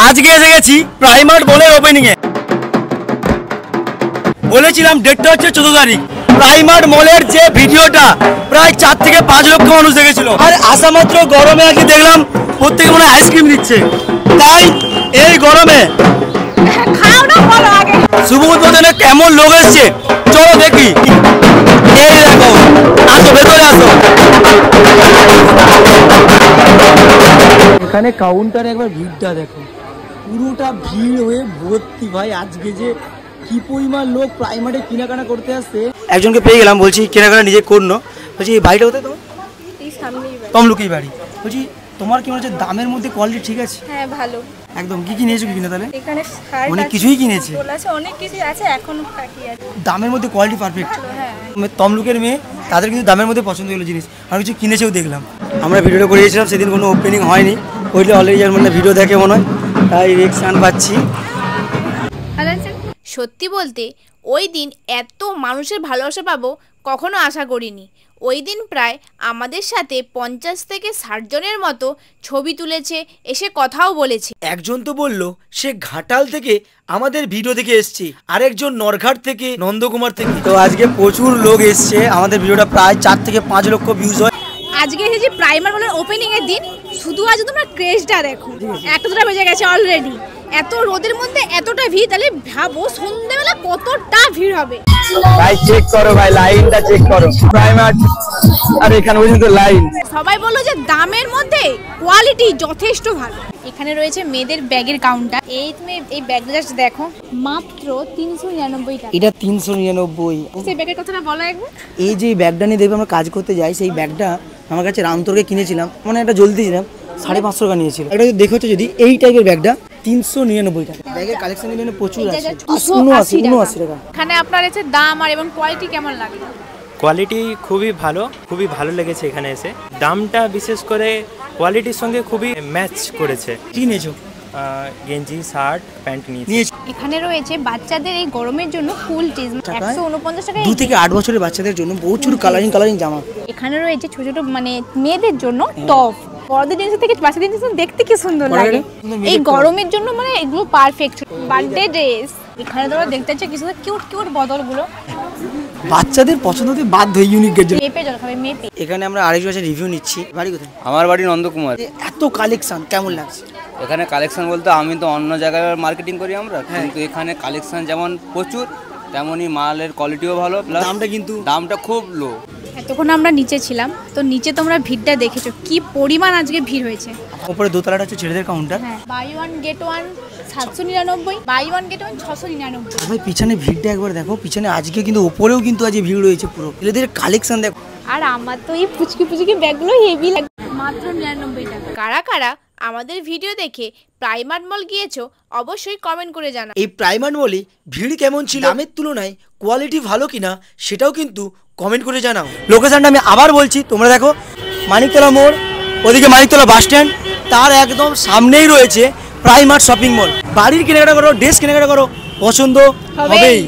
আজকে এসে গেছি প্রাইমার্ট মলের ওপেনিং এ। বলেছিলাম ডেটটা হচ্ছে 14 তারিখ। প্রাইমার্ট মলের যে ভিডিওটা প্রায় 4 থেকে 5 লক্ষ মানুষ দেখেছিল। আর আসা মাত্র গরমে আজকে দেখলাম প্রত্যেকে মনে হয় আইসক্রিম দিচ্ছে। তাই এই গরমে শুভ উদ্বোধনে কেমন লোক এসছে চলো দেখি। এই দেখো, আসো ভেতরে আসো। এখানে কাউন্টারে একবার ভিড়টা দেখো, পুরোটা ভিড় হয়ে ভর্তি ভাই। আজকে যে কি পরিমাণ লোক প্রাইমার্টে কেনাকাটা করতে আসছে। একজনকে পেয়ে গেলাম, বলছি কেনাকাটা নিজে করলো। বলছি এই বাড়িটা কোথায় তোমার? তমলুকি বাড়ি। বলছি তোমার কি মনে হচ্ছে দামের মধ্যে কোয়ালিটি ঠিক আছে? হ্যাঁ ভালো একদম। কি কি নিয়েছো, কি কিনে তাহলে? এখানে অনেক কিছুই কিনেছে, অনেক কিছু আছে, এখনো বাকি আছে। দামের মধ্যে কোয়ালিটি পারফেক্ট। হ্যাঁ তমলুকের মেয়ে, তাদের কিন্তু দামের মধ্যে পছন্দ হলো জিনিস। আর কিছু কিনেছেও দেখলাম। আমরা ভিডিওটা করিয়েছিলাম, সেদিন কোনো ওপেনিং হয়নি। ওইটা অলরেডি যার মানে ভিডিও দেখে মনে হয়, তাই রিঅ্যাকশন পাচ্ছি। সত্যি বলতে ওই দিন এত মানুষের ভালোবাসা পাবো কখনো আশা করিনি। ওই দিন প্রায় আমাদের সাথে 50 থেকে 60 জনের মতো ছবি তুলেছে, এসে কথাও বলেছে। একজন তো বললো সে ঘাটাল থেকে আমাদের ভিডিও দেখে এসছে, আরেকজন নরঘাট থেকে, নন্দকুমার থেকে। তো আজকে প্রচুর লোক এসছে, আমাদের ভিডিওটা প্রায় 4 থেকে 5 লক্ষ ভিউজ হয়। আজকে এসেছি প্রাইমার্ট মলের ওপেনিং এর দিন। শুধু আজ তোমরা ক্রেজটা দেখো, 1টা বেজে গেছে অলরেডি। এত রোদের মধ্যে এতটা ভিড়, তাহলে ভাবো সন্ধ্যেবেলা কতটা ভিড় হবে। ভাই চেক করো, ভাই লাইনটা চেক করো। প্রাইমার্ট আর এখানে পর্যন্ত লাইন। সবাই বললো যে দামের মধ্যে কোয়ালিটি যথেষ্ট ভালো। এখানে রয়েছে মেয়েদের ব্যাগের কাউন্টার। এই তুমি এই ব্যাগটা জাস্ট দেখো, মাত্র 399 টাকা। এটা 399। সেই ব্যাগের কথাটা বলো একবার। এই যে ব্যাগটা নিয়ে দেখবে আমরা কাজ করতে যাই, সেই ব্যাগটা আমার কাছে রামতরকে কিনেছিলাম, মানে একটা জলদি ছিলাম, 550 টাকা নিয়েছিল। এটা যদি দেখো যদি এই টাইপের ব্যাগটা 399 টাকা। ব্যাগের কালেকশন এখানে প্রচুর আছে। 79 টাকা। এখানে আপনার এসে দাম আর এবং কোয়ালিটি কেমন লাগে? কোয়ালিটি খুবই ভালো লেগেছে এখানে এসে। দামটা বিশেষ করে কোয়ালিটির সঙ্গে খুবই ম্যাচ করেছে। কি নিয়েছো? গেঞ্জি, শার্ট, প্যান্ট নিয়েছি। এখানে রয়েছে বাচ্চাদের এই গরমের জন্য ফুল টিজ 149 টাকা। 2 থেকে 8 বছরের বাচ্চাদের জন্য প্রচুর কালারিং জামা। এখানে রয়েছে ছোট ছোট মানে মেয়েদের জন্য টপ। বড়দের জিনিস থেকে বাচ্চাদের জিনিস দেখতে কি সুন্দর লাগে। এই গরমের জন্য মানে এগুলো পারফেক্ট বার্থডে ড্রেস। এখানে তোমরা দেখতে পাচ্ছ কিছু কিউট কিউট বদলগুলো বাচ্চাদের পছন্দ হতে বাধ্য, ইউনিকের জন্য। মেপে জল খাবে মেপে। এখানে আমরা আরেকজন আছে রিভিউ নিচ্ছি। বাড়ি কোথায়? আমার বাড়ি নন্দকুমার। এত কালেকশন কেমন লাগছে? এখানে কালেকশন বলতে আমি তো অন্য জায়গায় মার্কেটিং করি আমরা, কিন্তু এখানে কালেকশন যেমন প্রচুর, তেমনই মালের কোয়ালিটিও ভালো, প্লাস দামটা খুব লো। এতক্ষণ আমরা নিচে ছিলাম, তো নিচে তোমরা ভিড়টা দেখেছো কি পরিমাণ আজকে ভিড় হয়েছে। উপরে দোতলাটা হচ্ছে ছেলেদের counter. Buy one get one 799, buy one get one 699। ভাই পিছনে ভিড়টা একবার দেখো, পিছনে আজকে কিন্তু উপরেও কিন্তু আজকে ভিড় রয়েছে পুরো। ছেলেদের কালেকশন দেখো। আর আমার তো এই পুচকি পুচকি ব্যাগগুলো হেভি লাগে, মাত্র 99 টাকা। কারা কারা আমাদের ভিডিও দেখে প্রাইমার্ট মল গিয়েছো অবশ্যই কমেন্ট করে জানাও। এই প্রাইমার্ট মলে ভিড় কেমন ছিল, দামের তুলনায় কোয়ালিটি ভালো কিনা সেটাও কিন্তু কমেন্ট করে জানাও। লোকেশনটা আমি আবার বলছি, তোমরা দেখো মানিকতলা মোড়, ওদিকে মানিকতলা বাস স্ট্যান্ড, তার একদম সামনেই রয়েছে প্রাইমার্ট শপিং মল। বাড়ির কেনাকাটা করো, ড্রেস কেনাকাটা করো, পছন্দ হবেই।